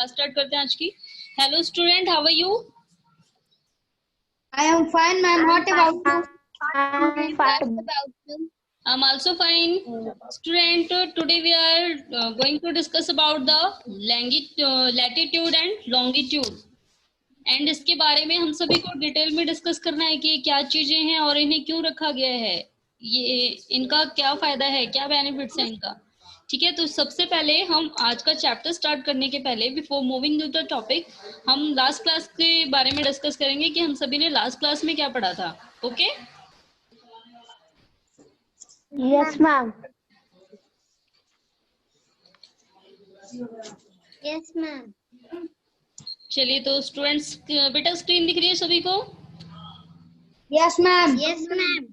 Class start करते हैं आज की। Hello student, how are you? I am fine, ma'am. What about you? I'm fine. I'm also fine. Student, today we are going to discuss about the latitude and longitude. And इसके बारे में हम सभी को डिटेल में discuss करना है कि ये क्या चीजें हैं और इन्हें क्यों रखा गया है, ये इनका क्या फायदा है, क्या बेनिफिट्स है इनका। ठीक है, तो सबसे पहले हम आज का चैप्टर स्टार्ट करने के पहले before moving to the topic हम लास्ट क्लास के बारे में डिस्कस करेंगे कि हम सभी ने लास्ट क्लास में क्या पढ़ा था। Okay? Yes, ma'am. Yes, ma'am. चलिए, तो स्टूडेंट्स बेटा स्क्रीन दिख रही है सभी को? Yes, ma'am. Yes, ma'am.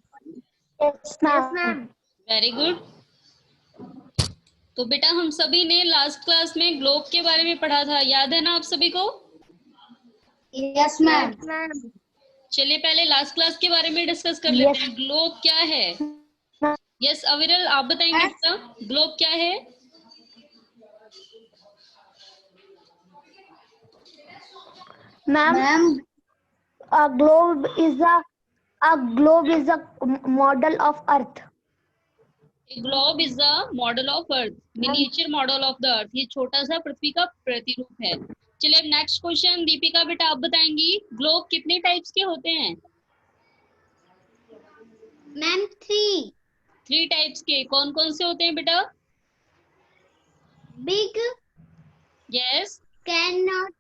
Yes, ma'am. Very good. तो बेटा हम सभी ने लास्ट क्लास में ग्लोब के बारे में पढ़ा था, याद है ना आप सभी को? Yes, ma'am. चलिए पहले लास्ट क्लास के बारे में डिस्कस कर लेते हैं। ग्लोब क्या है? यस अविरल, आप बताएंगे बेटा ग्लोब क्या है? Ma'am, a globe is a model of Earth. Globe is the model of earth, miniature model of the अर्थ। ये छोटा सा पृथ्वी का प्रतिरूप है। चलिए अब नेक्स्ट क्वेश्चन, दीपिका बेटा आप बताएंगी ग्लोब कितने टाइप्स के होते हैं? Ma'am, 3. 3 टाइप्स के। कौन कौन से होते हैं बेटा? Big yes cannot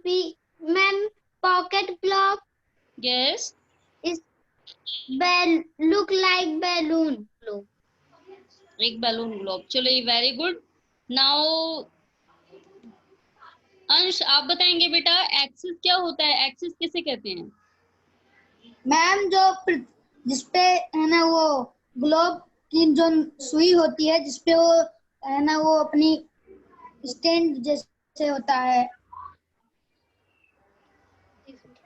be. Ma'am, pocket globe yes is look like balloon globe. एक बैलून ग्लोब। चलो वेरी गुड। नाउ अंश आप बताएंगे बेटा एक्सिस क्या होता है, एक्सिस किसे कहते हैं? मैम, जो जिसपे है ना वो ग्लोब की जो सुई होती है, जिसपे वो है ना वो अपनी स्टैंड जैसे होता है।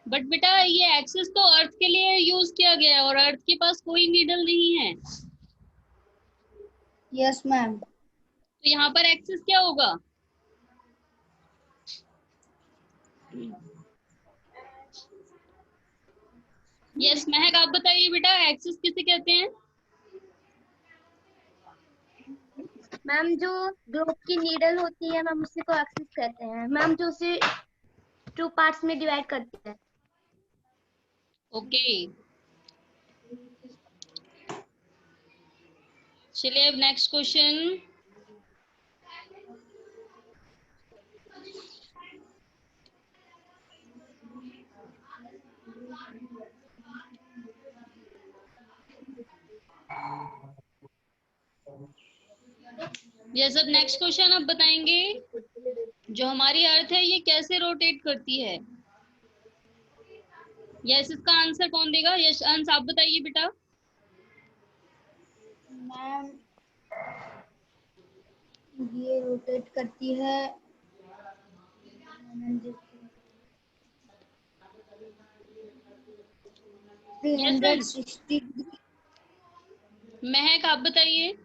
बट बेटा ये एक्सिस तो अर्थ के लिए यूज किया गया है और अर्थ के पास कोई नीडल नहीं है। Yes ma'am. तो यहाँ पर एक्सिस क्या होगा? यस महक आप बताइए बेटा एक्सिस किसे कहते हैं? मैम, जो ग्लोब की नीडल होती है मैम, उसी को एक्सिस कहते हैं मैम, जो उसे 2 पार्ट्स में डिवाइड करते हैं। ओके चलिए अब नेक्स्ट क्वेश्चन। यस अब नेक्स्ट क्वेश्चन आप बताएंगे जो हमारी अर्थ है ये कैसे रोटेट करती है? यस इसका आंसर कौन देगा? यस अंश आप बताइए बेटा। मैम, ये रोटेट करती है 360 डिग्री। महक आप बताइए।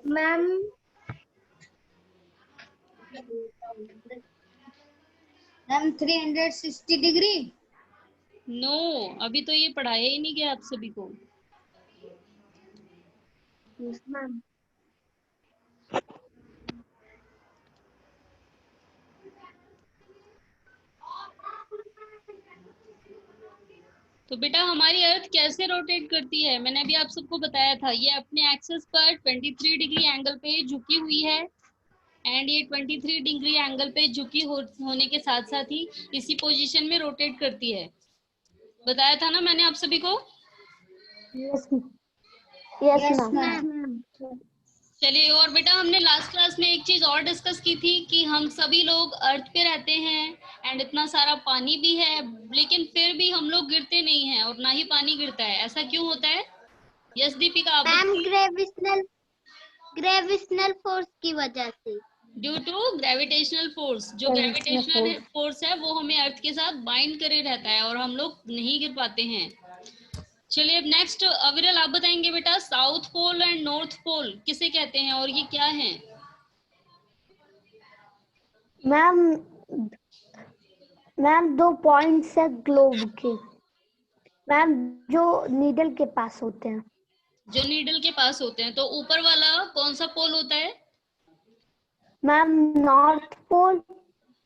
Ma'am, ma'am 360 degree. नो अभी तो ये पढ़ाया ही नहीं गया आप सभी को। मैम, तो बेटा हमारी अर्थ कैसे रोटेट करती है मैंने अभी आप सबको बताया था। ये अपने एक्सिस पर 23 डिग्री एंगल पे झुकी हुई है एंड ये 23 डिग्री एंगल पे झुकी होने के साथ साथ ही इसी पोजीशन में रोटेट करती है। बताया था ना मैंने आप सभी को। Yes, ma'am. चलिए और बेटा हमने लास्ट क्लास में एक चीज और डिस्कस की थी कि हम सभी लोग अर्थ पे रहते हैं एंड इतना सारा पानी भी है, लेकिन फिर भी हम लोग गिरते नहीं हैं और ना ही पानी गिरता है। ऐसा क्यों होता है? यस दीपिका आप। मैम, ग्रेविटेशनल फोर्स की वजह से। Due to gravitational force. जो ग्रेविटेशनल फोर्स है वो हमें अर्थ के साथ बाइंड करे रहता है और हम लोग नहीं गिर पाते हैं। चलिए अब नेक्स्ट अविरल आप बताएंगे बेटा, south pole and north pole किसे कहते हैं और ये क्या है? मैम मैम 2 पॉइंट्स है ग्लोब के, मैम जो नीडल के पास होते हैं। जो नीडल के पास होते हैं, तो ऊपर वाला कौन सा पोल होता है? मैम नॉर्थ पोल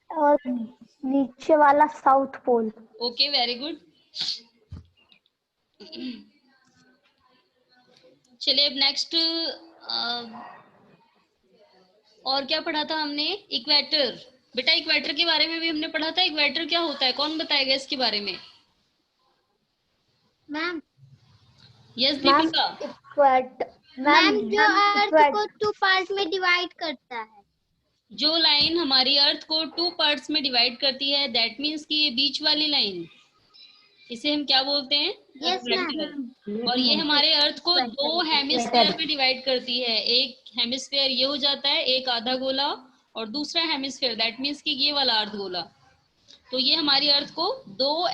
और नीचे वाला south pole. Okay, very good. चलिए अब नेक्स्ट और क्या पढ़ा था हमने? इक्वेटर। बेटा इक्वेटर के बारे में भी हमने पढ़ा था। इक्वेटर क्या होता है, कौन बताएगा इसके बारे में? Ma'am yes ma'am Deepika. Equator, ma'am जो अर्थ को 2 पार्ट में डिवाइड करता है। जो लाइन हमारी अर्थ को 2 पार्ट्स में डिवाइड करती है, दैट मीन्स कि ये बीच वाली लाइन, इसे हम क्या बोलते हैं? Yes equator. और ये हमारे अर्थ को 2 हेमिस्फीयर में डिवाइड करती है। एक हेमिस्फीयर ये हो जाता है, एक आधा गोला, और दूसरा हेमिस्फीयर दैट मीन्स कि ये वाला अर्ध गोला। तो ये हमारी अर्थ को 2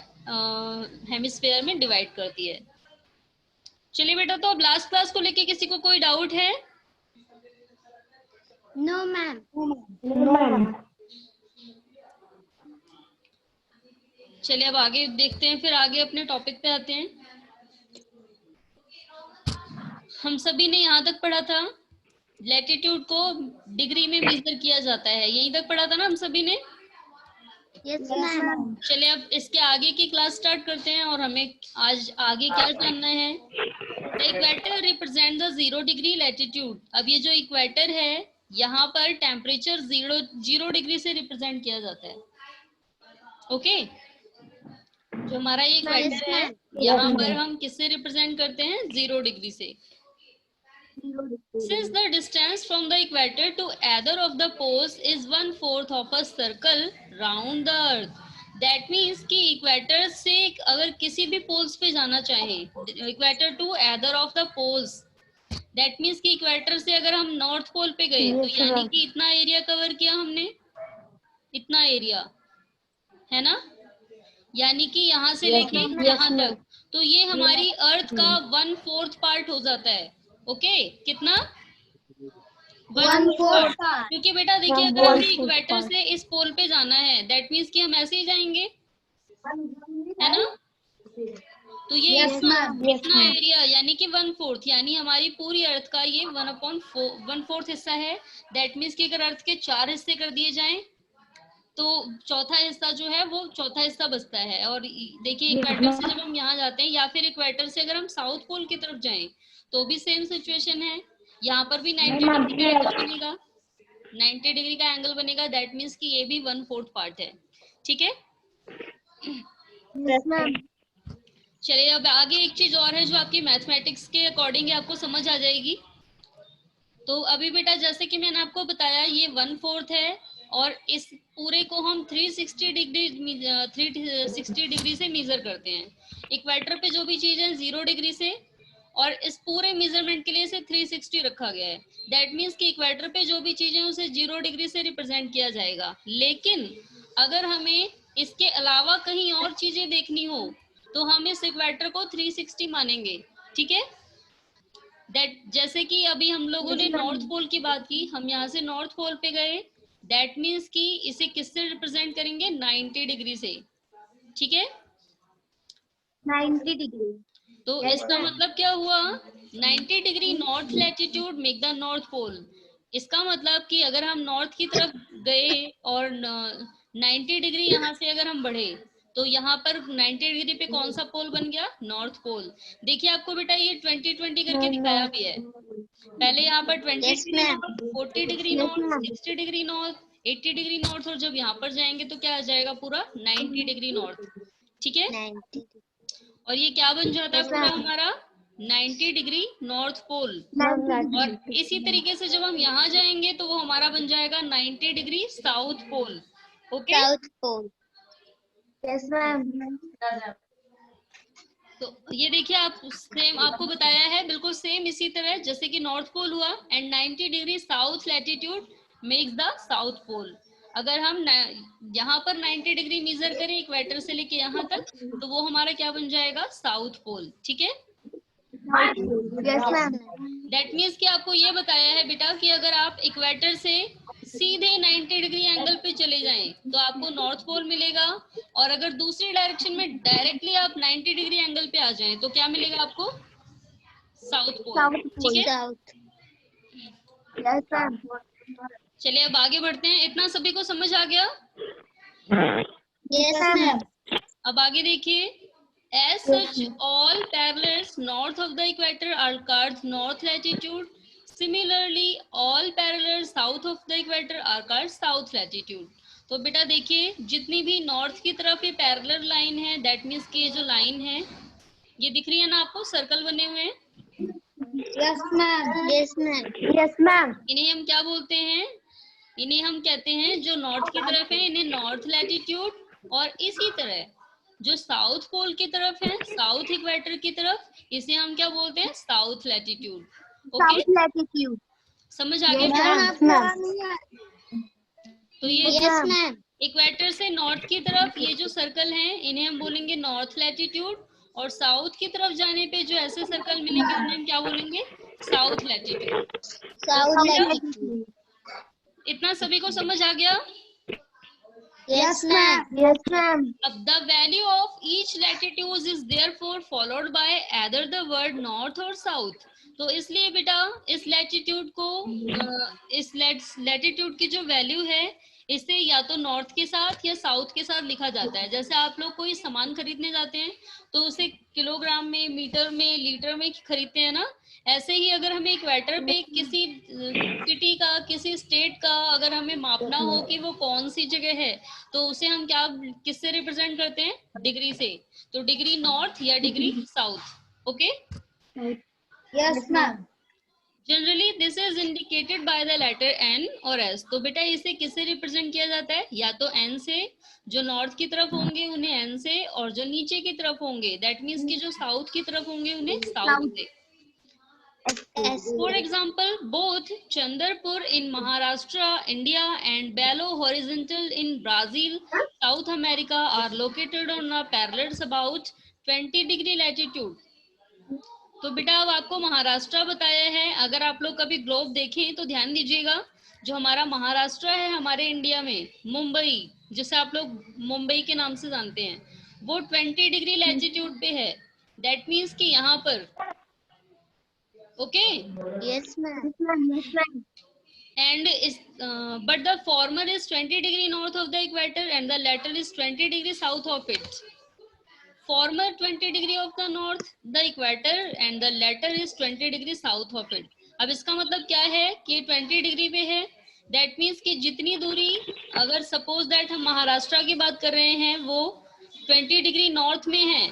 हेमिस्फीयर में डिवाइड करती है। चलिए बेटा, तो अब लास्ट क्लास को लेके किसी को कोई डाउट है? No ma'am. चलिए अब आगे देखते हैं, फिर आगे अपने टॉपिक पे आते हैं। हम सभी ने यहाँ तक पढ़ा था, लैटिट्यूड को डिग्री में मेजर किया जाता है, यहीं तक पढ़ा था ना हम सभी ने? Yes ma'am. चलिए अब इसके आगे की क्लास स्टार्ट करते हैं, और हमें आज आगे क्या जानना है? The equator represent the 0 degree latitude. अब ये जो इक्वेटर है, यहाँ पर टेम्परेचर 0 डिग्री से रिप्रेजेंट किया जाता है। ओके, जो हमारा ये इक्वेटर है, यहाँ पर हम किससे रिप्रेजेंट करते हैं? 0 डिग्री से। Since the distance from the equator to either of the poles is 1/4 of a circle round the earth, that means कि इक्वेटर से अगर किसी भी पोल्स पे जाना चाहे, equator to either of the poles, that means कि इक्वेटर से अगर हम नॉर्थ पोल पे गए तो यानी कि इतना एरिया कवर किया हमने, इतना एरिया है ना, यानी कि यहाँ से लेके यहाँ तक, तो ये हमारी अर्थ का 1/4 पार्ट हो जाता है। ओके, कितना? 1/4। क्योंकि बेटा देखिए, अगर हमें इक्वेटर से इस पोल पे जाना है, दैट मीन्स कि हम ऐसे ही जाएंगे, है ना? तो ये इतना एरिया यानी कि 1/4, यानी हमारी पूरी अर्थ का ये 1/4 हिस्सा है। दैट मीन्स कि अगर अर्थ के 4 हिस्से कर दिए जाएं, तो चौथा हिस्सा जो है वो चौथा हिस्सा बचता है। और देखिए इक्वेटर से जब हम यहाँ जाते हैं, या फिर इक्वेटर से अगर हम साउथ पोल की तरफ जाएं, तो भी सेम सिचुएशन है। यहाँ पर भी 90 डिग्री का एंगल बनेगा, 90 डिग्री का एंगल बनेगा। दैट मीन्स कि ये भी 1/4 पार्ट है। ठीक है, चलिए अब आगे एक चीज और है जो आपकी मैथमेटिक्स के अकॉर्डिंग आपको समझ आ जाएगी। तो अभी बेटा जैसे कि मैंने आपको बताया, ये 1/4 है, और इस पूरे को हम 360 डिग्री से मेजर करते हैं। इक्वेटर पे जो भी चीज है 0 डिग्री से, और इस पूरे मेजरमेंट के लिए इसे 360 रखा गया है। दैट मीन्स कि इक्वेटर पे जो भी चीजें उसे 0 डिग्री से रिप्रेजेंट किया जाएगा। लेकिन अगर हमें इसके अलावा कहीं और चीजें देखनी हो, तो हम इस इक्वेटर को 360 मानेंगे। ठीक है, दैट जैसे कि अभी हम लोगों ने नॉर्थ पोल की बात की, हम यहाँ से नॉर्थ पोल पे गए, दैट मीन्स कि इसे किससे रिप्रेजेंट करेंगे? 90 डिग्री से। ठीक है, 90 डिग्री। तो इसका मतलब क्या हुआ? 90 degree north latitude make the north pole. इसका मतलब कि अगर हम नॉर्थ की तरफ गए और 90 डिग्री यहाँ से अगर हम बढ़े, तो यहाँ पर 90 डिग्री पे कौन सा पोल बन गया? North pole. देखिए आपको बेटा ये 20-20 करके दिखाया भी है। पहले यहाँ पर 20 degree north, 40 degree north, 60 degree north, 80 degree north, और जब यहाँ पर जाएंगे तो क्या आ जाएगा? पूरा 90 डिग्री नॉर्थ। ठीक है, और ये क्या बन जाता है पूरा हमारा? 90 डिग्री नॉर्थ पोल। और इसी तरीके से जब हम यहाँ जाएंगे तो वो हमारा बन जाएगा 90 degree south pole. Okay, south pole. Yes ma'am. तो ये देखिए आप सेम आपको बताया है, बिल्कुल सेम इसी तरह जैसे कि नॉर्थ पोल हुआ, and 90 degree south latitude makes the south pole. अगर हम यहाँ पर 90 डिग्री मेजर करें इक्वेटर से लेके यहाँ तक, तो वो हमारा क्या बन जाएगा, साउथ पोल। ठीक है, यस मैम। दैट मीन्स कि आपको ये बताया है बेटा कि अगर आप इक्वेटर से सीधे 90 डिग्री एंगल पे चले जाएं तो आपको नॉर्थ पोल मिलेगा, और अगर दूसरी डायरेक्शन में डायरेक्टली आप 90 डिग्री एंगल पे आ जाएं तो क्या मिलेगा आपको, साउथ पोल। साउथ ठीक है, साउथ। Yes ma'am. चलिए अब आगे बढ़ते हैं। इतना सभी को समझ आ गया? Yes ma'am. अब आगे देखिए, as such all parallels north of the equator are called north latitude. Similarly all parallels south of the equator are called south latitude. तो बेटा देखिए, जितनी भी नॉर्थ की तरफ ये पैरेलल लाइन है, दैट मीन्स कि ये जो लाइन है ये दिख रही है ना आपको, सर्कल बने हुए हैं, yes ma'am. Yes ma'am. Yes ma'am. इन्हें हम क्या बोलते हैं, इन्हें हम कहते हैं, जो नॉर्थ की तरफ है इन्हें नॉर्थ लैटिट्यूड, और इसी तरह जो साउथ पोल की तरफ है, साउथ इक्वेटर की तरफ, इसे हम क्या बोलते हैं, south latitude. Okay, south latitude. समझ आ गया Yes, बेटा? मैम आपको आ नहीं है? तो ये यस मैम। इक्वेटर से नॉर्थ की तरफ ये जो सर्कल हैं इन्हें हम बोलेंगे नॉर्थ लैटिट्यूड, और साउथ की तरफ जाने पे जो ऐसे सर्कल मिलेंगे उन्हें हम क्या बोलेंगे, साउथ लैटिट्यूड। South latitude. इतना सभी को समझ आ गया? Yes ma'am. Yes ma'am. The value of each latitude is therefore followed by either the word north or south. तो इसलिए बेटा इस लैटिट्यूड को इस लैटिट्यूड की जो वैल्यू है इसे या तो नॉर्थ के साथ या साउथ के साथ लिखा जाता है। जैसे आप लोग कोई सामान खरीदने जाते हैं तो उसे किलोग्राम में, मीटर में, लीटर में खरीदते हैं ना, ऐसे ही अगर हमें इक्वेटर पे किसी सिटी का, किसी स्टेट का अगर हमें मापना हो कि वो कौन सी जगह है, तो उसे हम क्या, किससे रिप्रेजेंट करते हैं, डिग्री से। तो डिग्री नॉर्थ या degree south. Okay, yes ma'am. Generally this is indicated by the letter N और एस। तो बेटा इसे किससे रिप्रेजेंट किया जाता है, या तो एन से, जो नॉर्थ की तरफ होंगे उन्हें एन से, और जो नीचे की तरफ होंगे दैट मीन्स कि जो साउथ की तरफ होंगे उन्हें साउथ से। For example, both Chandrapur in Maharashtra, India and Belo Horizontal in Brazil, South America are located on a parallels about 20 degree latitude. तो बेटा अब आपको महाराष्ट्र बताया है। अगर आप लोग कभी ग्लोब देखें तो ध्यान दीजिएगा, जो हमारा महाराष्ट्र है हमारे इंडिया में, मुंबई, जिसे आप लोग मुंबई के नाम से जानते हैं, वो 20 डिग्री लैटिट्यूड पे है। दैट मीन्स कि यहाँ पर, okay, yes ma'am. Yes ma'am. and is but the former is 20 degree north of the equator and the latter is 20 degree south of it. Former 20 degree of the north the equator and the latter is 20 degree south of it. अब इसका मतलब क्या है कि 20 degree पे है, that means कि जितनी दूरी, अगर सपोज दैट हम महाराष्ट्र की बात कर रहे हैं वो 20 डिग्री नॉर्थ में है,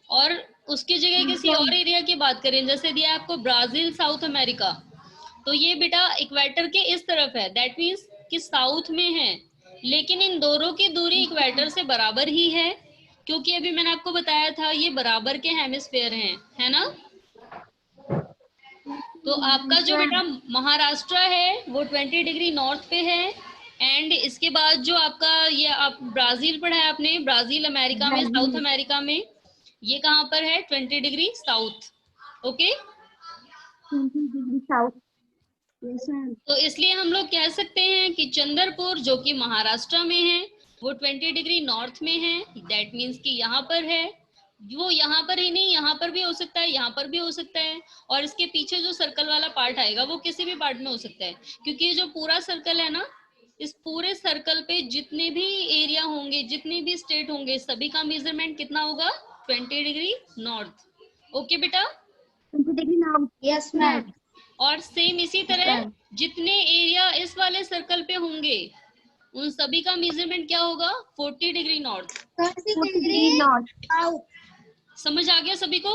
और उसकी जगह किसी और एरिया की बात करें, जैसे दिया आपको ब्राजील, साउथ अमेरिका, तो ये बेटा इक्वेटर के इस तरफ है, दैट मीन्स कि साउथ में है, लेकिन इन दोनों की दूरी इक्वेटर से बराबर ही है, क्योंकि अभी मैंने आपको बताया था ये बराबर के हेमिस्फेयर हैं, है ना। तो आपका जो बेटा महाराष्ट्र है वो 20 डिग्री नॉर्थ पे है, एंड इसके बाद जो आपका ये आप ब्राजील पढ़ा है आपने, ब्राजील अमेरिका में, साउथ अमेरिका में, ये कहाँ पर है, 20 degree south. Okay, 20 degree south. Yes ma'am. तो इसलिए हम लोग कह सकते हैं कि चंद्रपुर जो कि महाराष्ट्र में है वो 20 डिग्री नॉर्थ में है, दैट मीन्स कि यहाँ पर है, वो यहाँ पर ही नहीं, यहाँ पर भी हो सकता है, यहाँ पर भी हो सकता है, और इसके पीछे जो सर्कल वाला पार्ट आएगा वो किसी भी पार्ट में हो सकता है, क्योंकि ये जो पूरा सर्कल है ना, इस पूरे सर्कल पे जितने भी एरिया होंगे, जितने भी स्टेट होंगे, सभी का मेजरमेंट कितना होगा, 20 डिग्री नॉर्थ। ओके बेटा, 20 डिग्री नॉर्थ। Yes ma'am. और सेम इसी तरह जितने एरिया इस वाले सर्कल पे होंगे उन सभी का मेजरमेंट क्या होगा, 40 degree north. 30 degree north. South. समझ आ गया सभी को?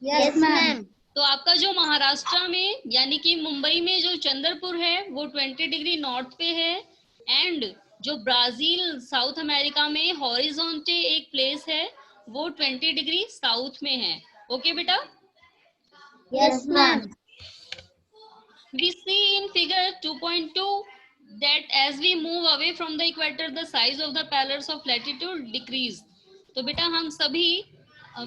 Yes ma'am. तो आपका जो महाराष्ट्र में यानी कि मुंबई में जो चंद्रपुर है वो 20 डिग्री नॉर्थ पे है, एंड जो ब्राजील साउथ अमेरिका में हॉरिजॉन्टे एक प्लेस है वो 20 डिग्री साउथ में है। ओके बेटा, yes ma'am. we see in figure 2.2 that as we move away from the equator the size of the pillars of latitude decrease। तो बेटा हम सभी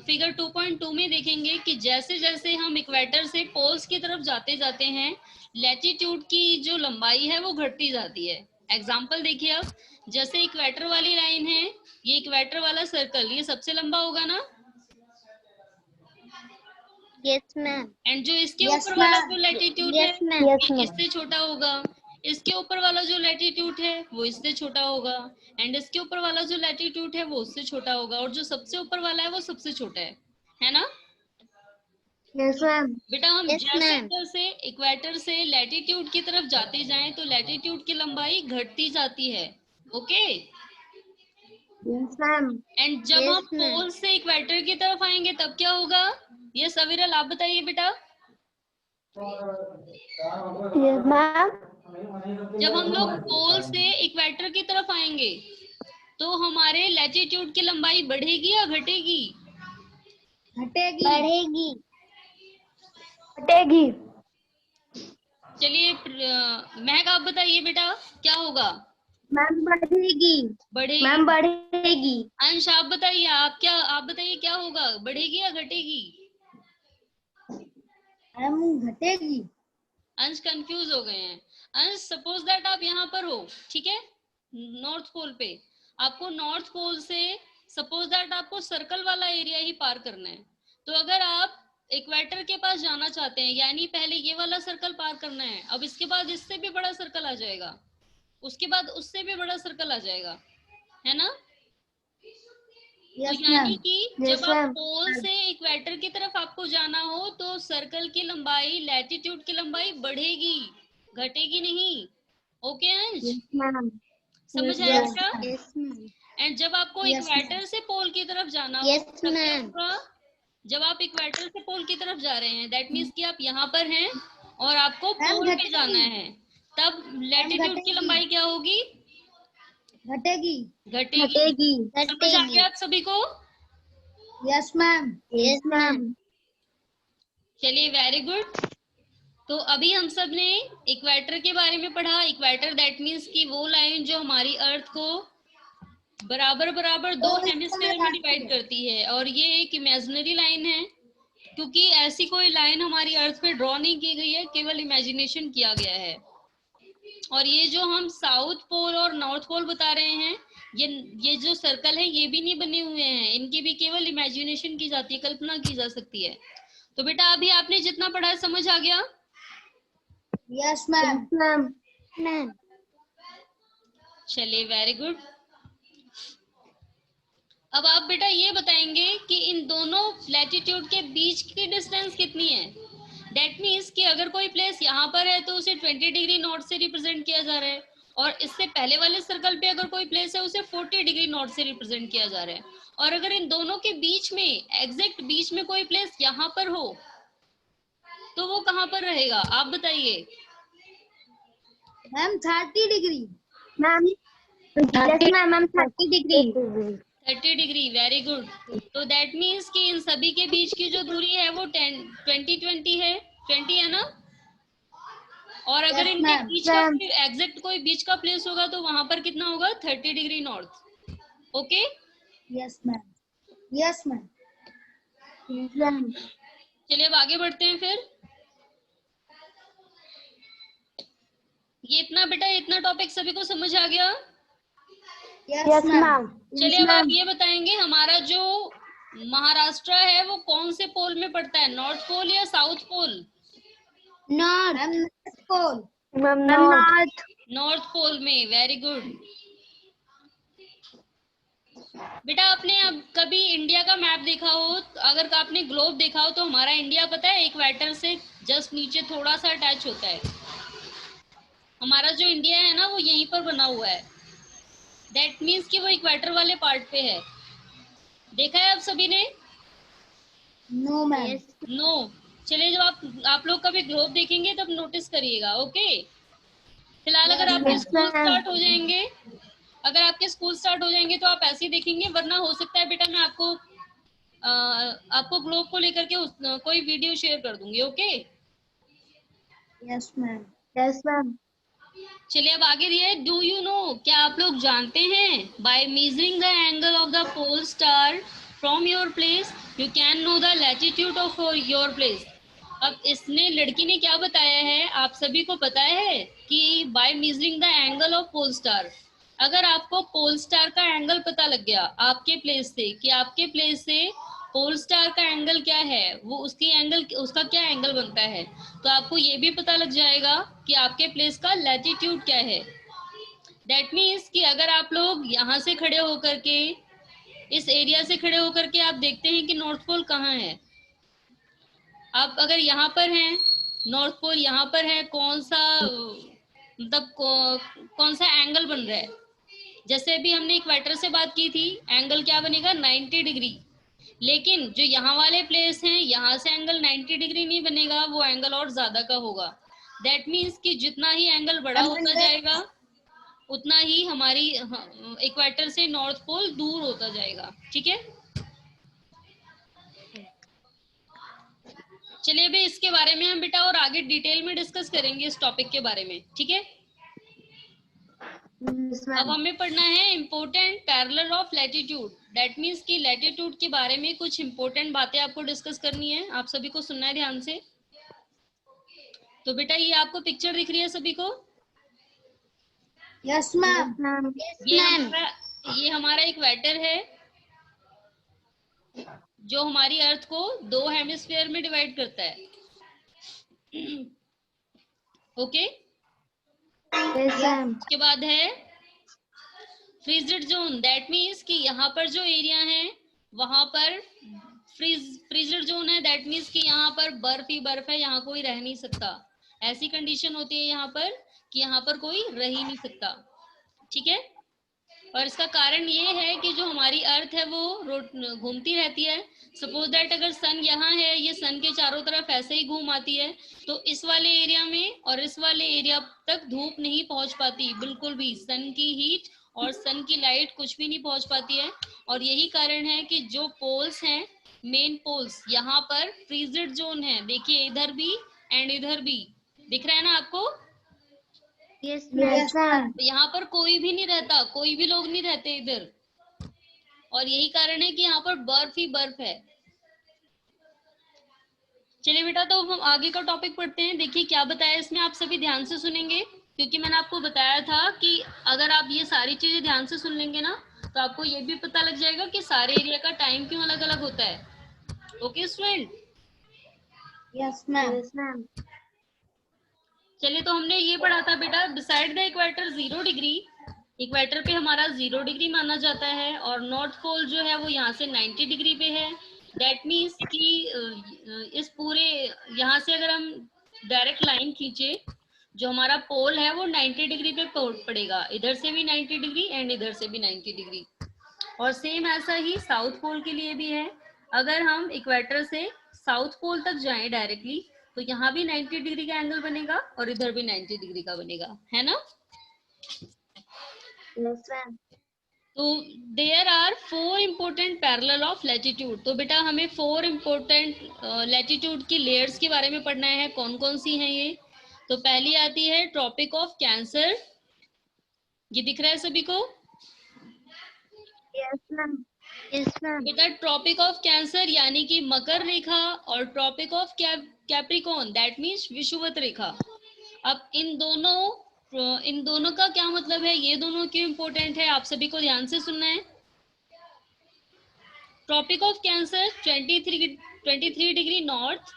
फिगर 2.2 में देखेंगे कि जैसे जैसे हम इक्वेटर से पोल्स की तरफ जाते जाते हैं लैटिट्यूड की जो लंबाई है वो घटती जाती है। एग्जाम्पल देखिए अब, जैसे इक्वेटर वाली लाइन है, ये इक्वेटर वाला सर्कल ये सबसे लंबा होगा ना, यस मैम। एंड जो इसके Yes, ऊपर वाला ma'am. जो लैटिट्यूड यस है मैम। ये इससे छोटा होगा, इसके ऊपर वाला जो लैटिट्यूड है वो इससे छोटा होगा, एंड इसके ऊपर वाला जो लैटिट्यूड है वो उससे छोटा होगा, और जो सबसे ऊपर वाला है वो सबसे छोटा है ना। Yes ma'am. बेटा हम Yes, जैसे ma'am. जैसे इक्वेटर से लैटिट्यूड की तरफ जाते जाएं तो लैटिट्यूड की लंबाई घटती जाती है। Okay, yes ma'am. एंड जब Yes, हम ma'am. पोल से इक्वेटर की तरफ आएंगे तब क्या होगा, ये सविरल आप बताइए बेटा। Yes ma'am. जब हम लोग पोल से इक्वेटर की तरफ आएंगे तो हमारे लैटिट्यूड की लंबाई बढ़ेगी या घटेगी? घटेगी। बढ़ेगी। घटेगी। चलिए महक आप बताइए बेटा क्या होगा? मैम बढ़ेगी। बढ़ेगी। मैम बढ़ेगी। अंश आप बताइए, आप बताइए क्या होगा, बढ़ेगी या घटेगी? मैम घटेगी। अंश कंफ्यूज हो गए हैं। अंश सपोज दैट आप यहाँ पर हो, ठीक है, नॉर्थ पोल पे, आपको नॉर्थ पोल से सपोज दैट आपको सर्कल वाला एरिया ही पार करना है, तो अगर आप इक्वेटर के पास जाना चाहते हैं यानी पहले ये वाला सर्कल पार करना है, अब इसके बाद इससे भी बड़ा सर्कल आ जाएगा, उसके बाद उससे भी बड़ा सर्कल आ जाएगा, है ना। तो यस यानी मैम। कि Yes, जब आप ma'am. पोल से इक्वेटर की तरफ आपको जाना हो तो सर्कल की लंबाई लैटिट्यूड की लंबाई बढ़ेगी, घटेगी नहीं। ओके अंश, Yes, ma'am. समझ Yes, आया Yes, बेटा। ma'am. Yes, ma'am. एंड जब आपको Yes, ma'am. इक्वेटर से पोल की तरफ जाना हो Yes, तब क्या ma'am. होगा, जब आप इक्वेटर से पोल की तरफ जा रहे हैं दैट मीन्स कि आप यहाँ पर हैं और आपको मैम पोल पे घटेगी। जाना है, तब लैटिट्यूड की घटेगी। लंबाई क्या होगी, घटेगी। घटेगी। घटेगी। समझ आ गया आप सभी को? Yes ma'am. Yes, ma'am. चलिए वेरी गुड। तो अभी हम सब ने इक्वेटर के बारे में पढ़ा। इक्वेटर दैट मीन्स कि वो लाइन जो हमारी अर्थ को बराबर बराबर दो हेमिस्फीयर में डिवाइड करती है, और ये एक इमेजिनरी लाइन है क्योंकि ऐसी कोई लाइन हमारी अर्थ पे ड्रॉ नहीं की गई है, केवल इमेजिनेशन किया गया है। और ये जो हम साउथ पोल और नॉर्थ पोल बता रहे हैं, ये जो सर्कल है ये भी नहीं बने हुए हैं, इनकी भी केवल इमेजिनेशन की जाती है, कल्पना की जा सकती है। तो बेटा अभी आपने जितना पढ़ा है समझ आ गया? Yes ma'am. Ma'am. Ma'am. चलिए वेरी गुड। अब आप बेटा ये बताएंगे कि इन दोनों लैटिट्यूड के बीच की डिस्टेंस कितनी है। दैट मीन्स कि अगर कोई प्लेस यहाँ पर है तो उसे 20 डिग्री नॉर्थ से रिप्रेजेंट किया जा रहा है, और इससे पहले वाले सर्कल पे अगर कोई प्लेस है उसे 40 डिग्री नॉर्थ से रिप्रेजेंट किया जा रहा है, और अगर इन दोनों के बीच में एग्जैक्ट बीच में कोई प्लेस यहाँ पर हो तो वो कहाँ पर रहेगा, आप बताइए। Ma'am 30 degree. Ma'am. Yes, ma'am. Ma'am 30 degree. 30 degree, very good. तो दैट मीन्स कि इन सभी के बीच की जो दूरी है वो 20 है, 20 है ना। और अगर Yes, इनके ma'am. बीच का Ma'am. एग्जैक्ट कोई बीच का प्लेस होगा तो वहां पर कितना होगा, 30 degree north. Okay, yes ma'am. Yes ma'am. Yes, ma'am. चलिए अब आगे बढ़ते हैं फिर। ये इतना बेटा, इतना टॉपिक सभी को समझ आ गया? Yes ma'am. चलिए अब आप ये बताएंगे हमारा जो महाराष्ट्र है वो कौन से पोल में पड़ता है, नॉर्थ पोल या south pole? North. Ma'am north pole. Ma'am North. North pole में, वेरी गुड। बेटा आपने अब कभी इंडिया का मैप देखा हो, अगर आपने ग्लोब देखा हो तो हमारा इंडिया पता है इक्वेटर से जस्ट नीचे थोड़ा सा अटैच होता है। हमारा जो इंडिया है ना वो यहीं पर बना हुआ है, दैट मीन्स कि वो इक्वेटर वाले पार्ट पे है। देखा है आप सभी ने? No ma'am. नो। चलिए जब आप लोग कभी ग्लोब देखेंगे तब नोटिस करिएगा। ओके, फिलहाल अगर आपके Yes, स्कूल ma'am. स्टार्ट हो जाएंगे, अगर आपके स्कूल स्टार्ट हो जाएंगे तो आप ऐसे ही देखेंगे, वरना हो सकता है बेटा मैं आपको ग्लोब को लेकर के कोई वीडियो शेयर कर दूंगी। Okay, yes ma'am. Yes, ma'am. चलिए अब आगे दिया है, डू यू नो, क्या आप लोग जानते हैं, by measuring the angle of the pole star from your place you can know the latitude of your place. अब इसने, लड़की ने क्या बताया है, आप सभी को पता है कि by measuring the angle of pole star, अगर आपको पोल स्टार का एंगल पता लग गया आपके प्लेस से, कि आपके प्लेस से पोल स्टार का एंगल क्या है, वो उसकी एंगल, उसका क्या एंगल बनता है, तो आपको ये भी पता लग जाएगा कि आपके प्लेस का लैटिट्यूड क्या है। दैट मीन्स कि अगर आप लोग यहाँ से खड़े होकर के, इस एरिया से खड़े होकर के आप देखते हैं कि नॉर्थ पोल कहाँ है, आप अगर यहाँ पर हैं, नॉर्थ पोल यहाँ पर है, कौन सा मतलब कौन सा एंगल बन रहा है, जैसे अभी हमने इक्वेटर से बात की थी, एंगल क्या बनेगा 90 डिग्री, लेकिन जो यहाँ वाले प्लेस हैं, यहाँ से एंगल 90 डिग्री नहीं बनेगा, वो एंगल और ज्यादा का होगा। दैट मीन्स कि जितना ही एंगल बड़ा होता जाएगा उतना ही हमारी इक्वेटर से नॉर्थ पोल दूर होता जाएगा। ठीक है, चलिए अभी इसके बारे में हम बेटा और आगे डिटेल में डिस्कस करेंगे इस टॉपिक के बारे में। ठीक है, अब हमें पढ़ना है important parallel of latitude. That means कि लैटिट्यूड के बारे में कुछ इम्पोर्टेंट बातें आपको डिस्कस करनी है, आप सभी को सुनना है ध्यान से। तो बेटा ये आपको पिक्चर दिख रही है सभी को? Yes ma'am. ये हमारा इक्वेटर है जो हमारी अर्थ को दो हेमिस्फीयर में डिवाइड करता है। ओके, उसके बाद है फ्रीज्ड जोन। दैट मीन्स कि यहाँ पर जो एरिया है वहां पर फ्रीज्ड जोन है। दैट मीन्स कि यहाँ पर बर्फ ही बर्फ है, यहाँ कोई रह नहीं सकता, ऐसी कंडीशन होती है यहाँ पर कि यहाँ पर कोई रह ही नहीं सकता। ठीक है, और इसका कारण ये है कि जो हमारी अर्थ है वो घूमती रहती है। सपोज दैट अगर सन यहाँ है, ये सन के चारों तरफ ऐसे ही घूम आती है, तो इस वाले एरिया में और इस वाले एरिया तक धूप नहीं पहुंच पाती बिल्कुल भी, सन की हीट और सन की लाइट कुछ भी नहीं पहुंच पाती है। और यही कारण है कि जो पोल्स हैं, मेन पोल्स, यहाँ पर फ्रीज्ड जोन है। देखिए इधर भी एंड इधर भी दिख रहा है ना आपको? Yes ma'am. यहाँ पर कोई भी नहीं रहता, कोई भी लोग नहीं रहते इधर, और यही कारण है कि यहाँ पर बर्फ ही बर्फ है। चलिए बेटा, तो हम आगे का टॉपिक पढ़ते हैं। देखिए क्या बताया इसमें, आप सभी ध्यान से सुनेंगे, क्योंकि मैंने आपको बताया था कि अगर आप ये सारी चीजें ध्यान से सुन लेंगे ना, तो आपको ये भी पता लग जाएगा कि सारे एरिया का टाइम क्यों अलग अलग होता है। Okay student? Yes ma'am. चलिए, तो हमने ये पढ़ा था बेटा, beside the equator 0 degree, equator पे हमारा 0 डिग्री माना जाता है, और नॉर्थ पोल जो है वो यहाँ से 90 डिग्री पे है। दैट मीन्स कि इस पूरे, यहाँ से अगर हम डायरेक्ट लाइन खींचे, जो हमारा पोल है वो 90 डिग्री पे पड़ेगा, इधर से भी 90 डिग्री एंड इधर से भी 90 डिग्री। और सेम ऐसा ही साउथ पोल के लिए भी है। अगर हम इक्वेटर से साउथ पोल तक जाएं डायरेक्टली, तो यहाँ भी 90 डिग्री का एंगल बनेगा और इधर भी 90 डिग्री का बनेगा, है ना? Yes ma'am. तो there are 4 important parallel of latitude. तो बेटा हमें 4 इम्पोर्टेंट लैटिट्यूड की लेयर्स के बारे में पढ़ना है। कौन कौन सी हैं ये? तो पहली आती है ट्रॉपिक ऑफ कैंसर, ये दिख रहा है सभी को? Yes ma'am. Yes ma'am. बेटा ट्रॉपिक ऑफ कैंसर यानी कि मकर रेखा, और tropic of capricorn that means विषुवत रेखा। अब इन दोनों का क्या मतलब है, ये दोनों क्यों इंपॉर्टेंट है, आप सभी को ध्यान से सुनना है। Tropic of cancer 23 degree north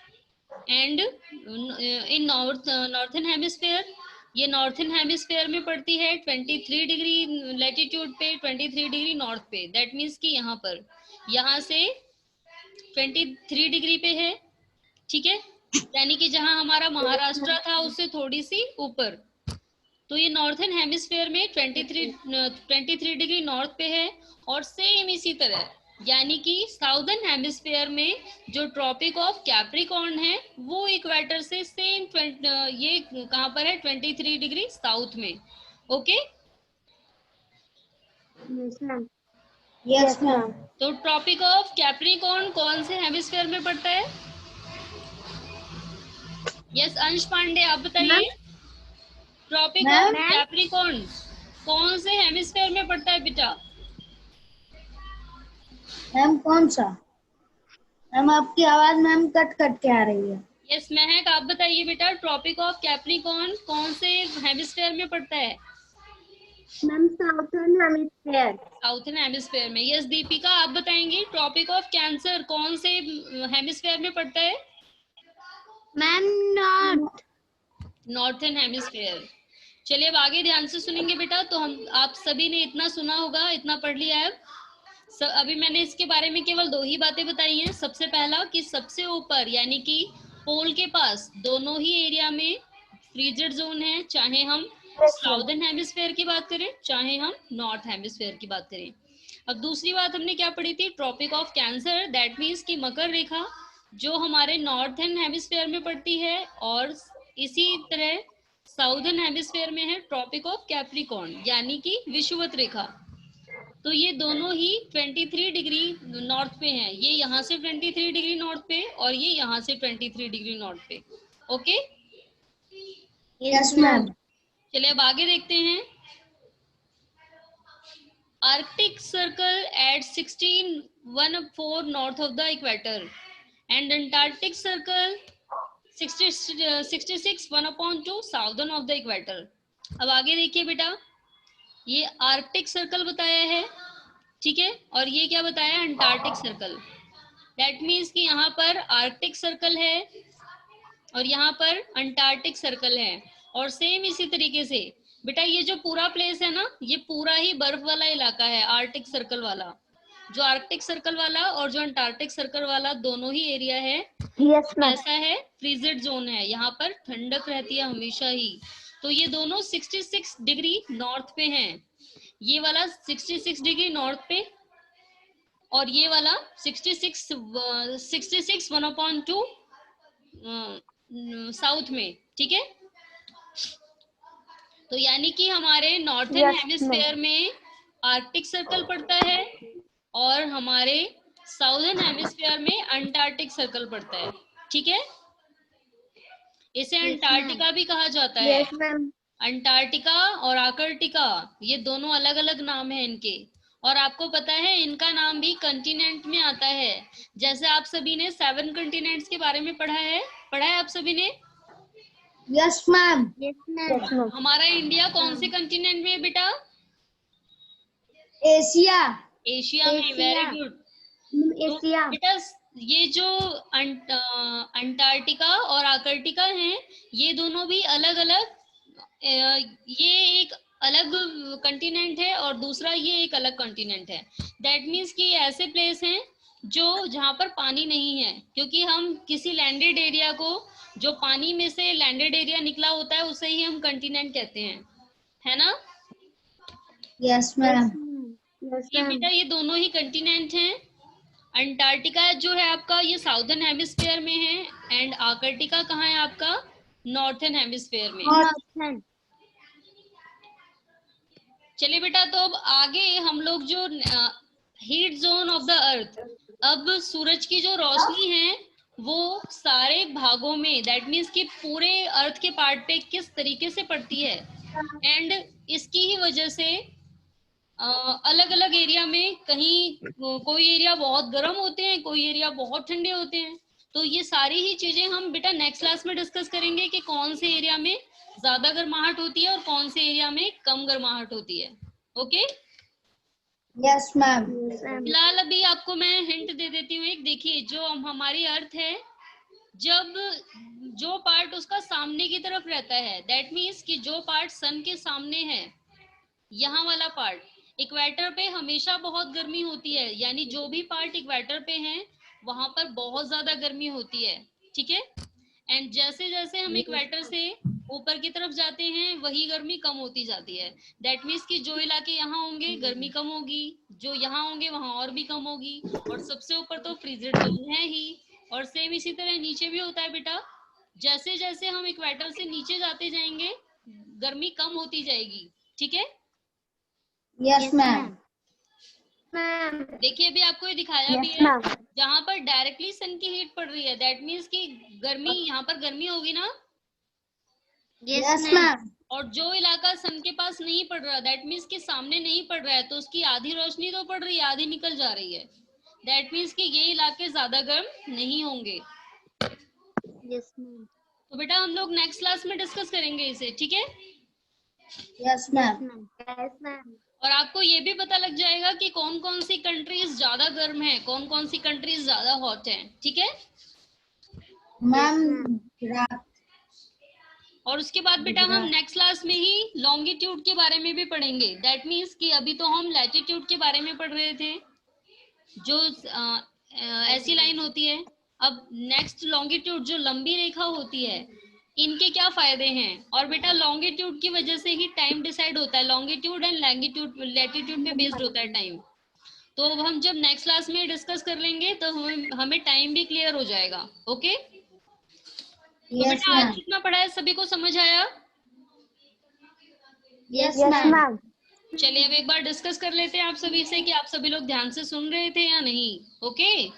and in northern hemisphere, ये नॉर्थन हेमिस्फेयर में पड़ती है 23 डिग्री लैटिट्यूड पे, 23 डिग्री नॉर्थ पे। दैट मीन्स कि यहाँ पर, यहाँ से 23 डिग्री पे है। ठीक है, यानी कि जहां हमारा महाराष्ट्र था उससे थोड़ी सी ऊपर। तो ये नॉर्थन हेमिस्फेयर में 23 डिग्री नॉर्थ पे है। और सेम इसी तरह यानी कि साउदर्न हेमिस्फेयर में जो ट्रॉपिक ऑफ कैप्रिकॉर्न है वो इक्वेटर से सेम ये कहां पर है 23 डिग्री साउथ में। Okay, yes ma'am. Yes ma'am. तो ट्रॉपिक ऑफ कैप्रिकॉर्न कौन से हेमिस्फेयर में पड़ता है? यस अंश पांडे, आप बताइए। Tropic ma'am? ऑफ कैप्रिकॉर्न कौन से हेमिस्फेयर में पड़ता है बेटा? मैम कौन सा? मैम आपकी आवाज मैम कट कट के आ रही है। यस महक, आप बताइए बेटा, ट्रॉपिक ऑफ कैप्रिकॉर्न कौन से हेमिस्फेयर में पड़ता है? Ma'am southern hemisphere. Southern hemisphere में। यस दीपिका, आप बताएंगे ट्रॉपिक ऑफ कैंसर कौन से हेमिस्फेयर में पड़ता है? Ma'am north. Northern hemisphere. चलिए अब आगे ध्यान से सुनेंगे बेटा। तो हम आप सभी ने इतना सुना होगा, इतना पढ़ लिया है। अभी मैंने इसके बारे में केवल दो ही बातें बताई हैं। सबसे पहला कि सबसे ऊपर यानी कि पोल के पास दोनों ही एरिया में फ्रीजेड जोन है, चाहे हम साउदर्न हेमिस्फेयर की बात करें चाहे हम नॉर्थ हेमिस्फेयर की बात करें। अब दूसरी बात हमने क्या पढ़ी थी? Tropic of cancer, that means कि मकर रेखा जो हमारे नॉर्थर्न हेमिस्फेयर में पड़ती है, और इसी तरह साउदर्न हेमिस्फेयर में है ट्रॉपिक ऑफ कैप्रिकॉर्न यानी कि विषुवत रेखा। तो ये दोनों ही 23 डिग्री नॉर्थ पे हैं। ये यहाँ से 23 डिग्री नॉर्थ पे और ये यहाँ से 23 डिग्री नॉर्थ पे। Okay, yes ma'am. चलिए अब आगे देखते हैं। Arctic circle eight 16.14 north of the equator and Antarctic circle 66 1/2 southern of the equator. अब आगे देखिए बेटा, ये आर्कटिक सर्कल बताया है, ठीक है, और ये क्या बताया है? Antarctic circle. दैट मीन्स कि यहाँ पर आर्कटिक सर्कल है और यहाँ पर अंटार्कटिक सर्कल है। और सेम इसी तरीके से बेटा ये जो पूरा प्लेस है ना, ये पूरा ही बर्फ वाला इलाका है। आर्कटिक सर्कल वाला, जो आर्कटिक सर्कल वाला और जो अंटार्कटिक सर्कल वाला दोनों ही एरिया है, यस मैम। ऐसा है फ्रीजेड जोन है। यहाँ पर ठंडक रहती है हमेशा ही। तो ये दोनों 66 डिग्री नॉर्थ पे हैं। ये वाला 66 डिग्री नॉर्थ पे और ये वाला 66 1/2 साउथ में, ठीक है। तो यानी कि हमारे नॉर्थर्न Yes, हेमिस्फेयर में आर्कटिक सर्कल पड़ता है और हमारे साउदर्न हेमिस्फेयर में अंटार्कटिक सर्कल पड़ता है, ठीक है। इसे अंटार्कटिका भी कहा जाता है। Yes ma'am. अंटार्कटिका और आर्कटिका ये दोनों अलग अलग नाम है इनके। और आपको पता है इनका नाम भी कंटिनेंट में आता है। जैसे आप सभी ने 7 कंटिनेंट्स के बारे में पढ़ा है आप सभी ने। Yes ma'am. Yes ma'am. हमारा इंडिया कौन से कंटिनेंट में है बेटा? एशिया। एशिया में। Very good. तो एशिया। बेटा ये जो अंटार्कटिका और आर्कटिका हैं, ये दोनों भी अलग अलग, ये एक अलग कंटिनेंट है और दूसरा ये एक अलग कंटिनेंट है। दैट मीन्स कि ऐसे प्लेस हैं जो जहाँ पर पानी नहीं है, क्योंकि हम किसी लैंडेड एरिया को, जो पानी में से लैंडेड एरिया निकला होता है, उसे ही हम कंटिनेंट कहते हैं, है ना। Yes ma'am. ये बेटा ये दोनों ही कंटिनेंट हैं। अंटार्कटिका जो है आपका ये साउदर्न हेमिस्फेयर में है एंड आर्कटिका कहाँ है आपका? नॉर्थर्न हेमिस्फेयर में। चलिए बेटा, तो अब आगे हम लोग जो हीट जोन ऑफ द अर्थ, अब सूरज की जो रोशनी है वो सारे भागों में, दैट मीन्स कि पूरे अर्थ के पार्ट पे किस तरीके से पड़ती है, एंड इसकी ही वजह से अलग अलग एरिया में कहीं कोई एरिया बहुत गर्म होते हैं, कोई एरिया बहुत ठंडे होते हैं। तो ये सारी ही चीजें हम बेटा नेक्स्ट क्लास में डिस्कस करेंगे कि कौन से एरिया में ज्यादा गर्माहट होती है और कौन से एरिया में कम गर्माहट होती है। Okay, yes ma'am. फिलहाल अभी आपको मैं हिंट दे देती हूँ एक। देखिए जो हमारी अर्थ है, जब जो पार्ट उसका सामने की तरफ रहता है, दैट मीन्स कि जो पार्ट सन के सामने है, यहाँ वाला पार्ट, इक्वेटर पे हमेशा बहुत गर्मी होती है। यानी जो भी पार्ट इक्वेटर पे हैं वहां पर बहुत ज्यादा गर्मी होती है, ठीक है। एंड जैसे जैसे हम इक्वेटर से ऊपर की तरफ जाते हैं वही गर्मी कम होती जाती है। दैट मीन्स कि जो इलाके यहाँ होंगे गर्मी कम होगी, जो यहाँ होंगे वहां और भी कम होगी, और सबसे ऊपर तो फ्रीजेड जोन है ही। और सेम इसी तरह नीचे भी होता है बेटा। जैसे जैसे हम इक्वेटर से नीचे जाते जाएंगे गर्मी कम होती जाएगी, ठीक है। Yes ma'am. देखिए अभी आपको ये दिखाया भी है, जहाँ पर डायरेक्टली सन की हीट पड़ रही है, दैट मीन्स कि गर्मी, यहाँ पर गर्मी होगी ना। Yes ma'am. और जो इलाका सन के पास नहीं पड़ रहा, दैट मीन्स कि सामने नहीं पड़ रहा है, तो उसकी आधी रोशनी तो पड़ रही है, आधी निकल जा रही है। दैट मीन्स कि ये इलाके ज्यादा गर्म नहीं होंगे। Yes ma'am. तो बेटा हम लोग नेक्स्ट क्लास में डिस्कस करेंगे इसे, ठीक है? Yes ma'am. Yes ma'am. और आपको ये भी पता लग जाएगा कि कौन कौन सी कंट्रीज ज्यादा गर्म है, कौन कौन सी कंट्रीज ज्यादा हॉट है, ठीक है? मैम और उसके बाद बेटा हम नेक्स्ट क्लास में ही लॉन्गिट्यूड के बारे में भी पढ़ेंगे। दैट मीन्स कि अभी तो हम लैटिट्यूड के बारे में पढ़ रहे थे, जो ऐसी लाइन होती है। अब नेक्स्ट लॉन्गिट्यूड, जो लंबी रेखा होती है, इनके क्या फायदे हैं। और बेटा लॉन्गिट्यूड की वजह से ही टाइम डिसाइड होता है, लॉन्गिट्यूड एंड लैंगिट्यूड लैटिट्यूड पे बेस्ड होता है टाइम। तो हम जब नेक्स्ट क्लास में डिस्कस कर लेंगे तो हमें टाइम भी क्लियर हो जाएगा। ओके, तो यस बेटा आज मैम। जितना पढ़ा है सभी को समझ आया? Yes yes ma'am. मैम। चलिए अब एक बार डिस्कस कर लेते हैं आप सभी से कि आप सभी लोग ध्यान से सुन रहे थे या नहीं। ओके,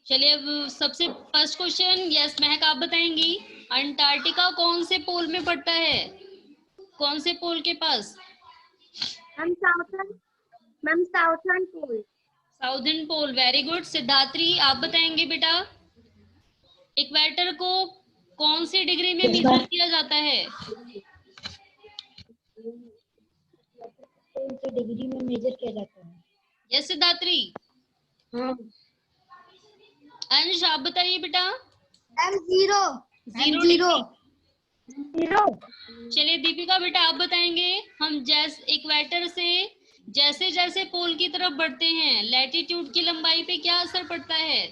चलिए अब सबसे फर्स्ट क्वेश्चन, यस महक आप बताएंगी, अंटार्कटिका कौन से पोल में पड़ता है, कौन से पोल के पास? मैम साउथर्न पोल। साउदर्न पोल, वेरी गुड। सिद्धात्री आप बताएंगे बेटा, इक्वेटर को कौन सी डिग्री में मेजर किया जाता है? डिग्री में मेजर किया जाता है। यस सिद्धात्री। हाँ। अंश आप बताइए बेटा। Ma'am zero. Zero zero. Zero. चलिए दीपिका बेटा आप बताएंगे, हम जैसे इक्वेटर से जैसे जैसे पोल की तरफ बढ़ते हैं, लैटिट्यूड की लंबाई पे क्या असर पड़ता है?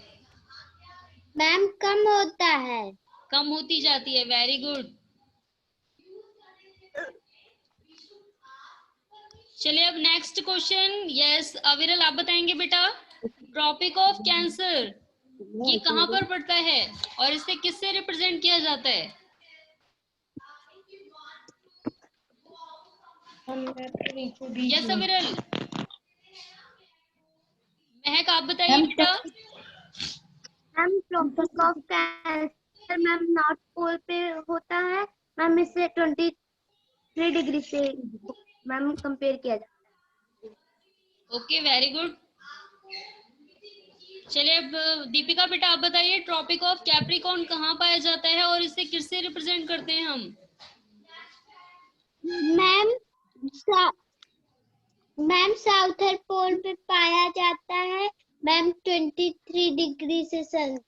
मैम कम होता है। कम होती जाती है, वेरी गुड। चलिए अब नेक्स्ट क्वेश्चन, यस अविरल आप बताएंगे बेटा, ट्रॉपिक ऑफ कैंसर ये कहाँ पर पड़ता है और इसे किससे रिप्रेजेंट किया जाता है? यस अविरल। महक आप बताइए बेटा। Ma'am tropic of cancer ma'am north pole पे होता है मैम, इससे 23 डिग्री से मैम कंपेयर किया जाता है। Okay very good. चलिए अब दीपिका बेटा आप बताइए, ट्रॉपिक ऑफ कैप्रिकॉर्न कहाँ पाया जाता है और इसे किससे रिप्रेजेंट करते हैं हम? मैम साउथर्न पोल पे पाया जाता है मैम 23 डिग्री से सन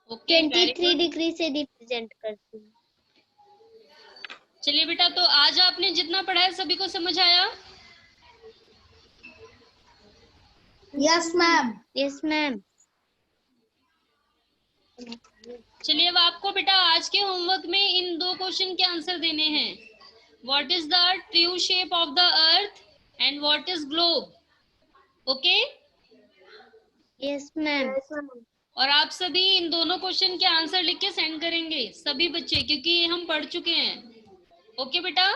ओके 23 डिग्री से रिप्रेजेंट करती है। चलिए बेटा, तो आज आपने जितना पढ़ा है सभी को समझ आया? Yes ma'am. Yes ma'am. चलिए अब आपको बेटा आज के होमवर्क में इन दो क्वेश्चन के आंसर देने हैं। What is the true shape of the earth and what is globe? Okay, yes ma'am. और आप सभी इन दोनों क्वेश्चन के आंसर लिख के सेंड करेंगे सभी बच्चे, क्योंकि ये हम पढ़ चुके हैं। ओके बेटा,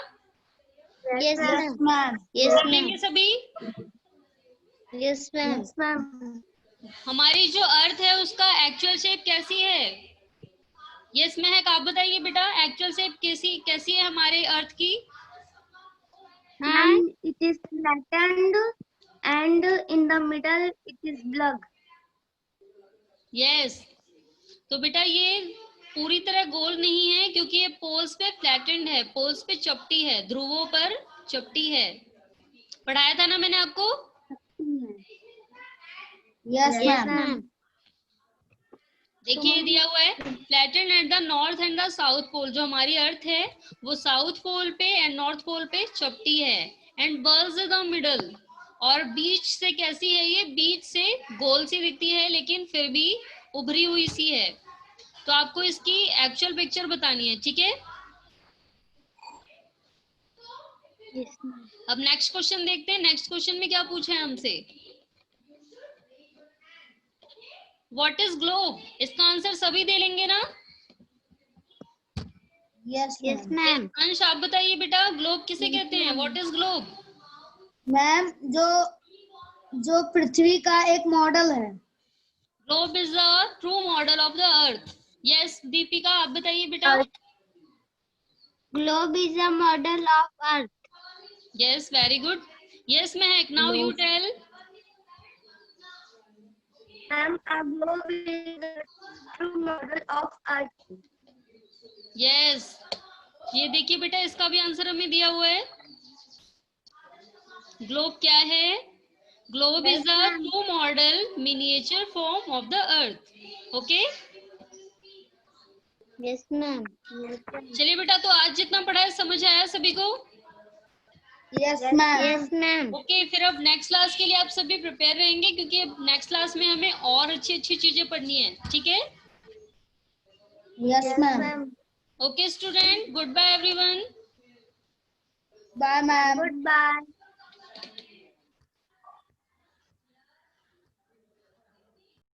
यस मैम। यस कर लेंगे सभी? Yes ma'am. हमारी जो अर्थ है उसका एक्चुअल शेप कैसी है? यस महक आप बताइए बेटा, एक्चुअल शेप कैसी कैसी है हमारे अर्थ की? Ma'am it is flattened and in the middle it is blog. Yes, तो बेटा ये पूरी तरह गोल नहीं है, क्योंकि ये पोल्स पे फ्लैटेंड है, पोल्स पे चपटी है, ध्रुवों पर चपटी है। पढ़ाया था ना मैंने आपको? Yes ma'am. देखिए दिया हुआ है, flattened at the north and the south pole. जो हमारी अर्थ है वो साउथ पोल पे एंड नॉर्थ पोल पे चपटी है, एंड बर्ज द मिडल। और बीच से कैसी है ये? बीच से गोल सी दिखती है लेकिन फिर भी उभरी हुई सी है। तो आपको इसकी एक्चुअल पिक्चर बतानी है, ठीक है? अब नेक्स्ट क्वेश्चन देखते हैं। नेक्स्ट क्वेश्चन में क्या पूछा है हमसे? What is globe? इसका आंसर सभी दे लेंगे ना? Yes ma'am. अंश आप बताइए बेटा, ग्लोब किसे कहते हैं? What is globe? मैम जो पृथ्वी का एक मॉडल है। Globe is the true model of the earth. Yes Deepika, आप बताइए बेटा। Globe is a model of Earth. Yes very good. Yes Mahak, now you tell. Ma'am, a globe is a true model of Earth. Yes, ये देखिए बेटा, इसका भी answer हमें दिया हुआ है। ग्लोब क्या है? Globe is the true model miniature form of the earth. Okay, Yes, ma'am. चलिए बेटा, तो आज जितना पढ़ा है समझ आया सभी को? Yes ma'am. Yes, ma'am. Okay, फिर अब नेक्स्ट क्लास के लिए आप सभी प्रिपेयर रहेंगे, क्योंकि अब नेक्स्ट क्लास में हमें और अच्छी अच्छी चीजें पढ़नी है। ठीक है? Yes ma'am. Okay student, goodbye everyone. Bye ma'am. Goodbye.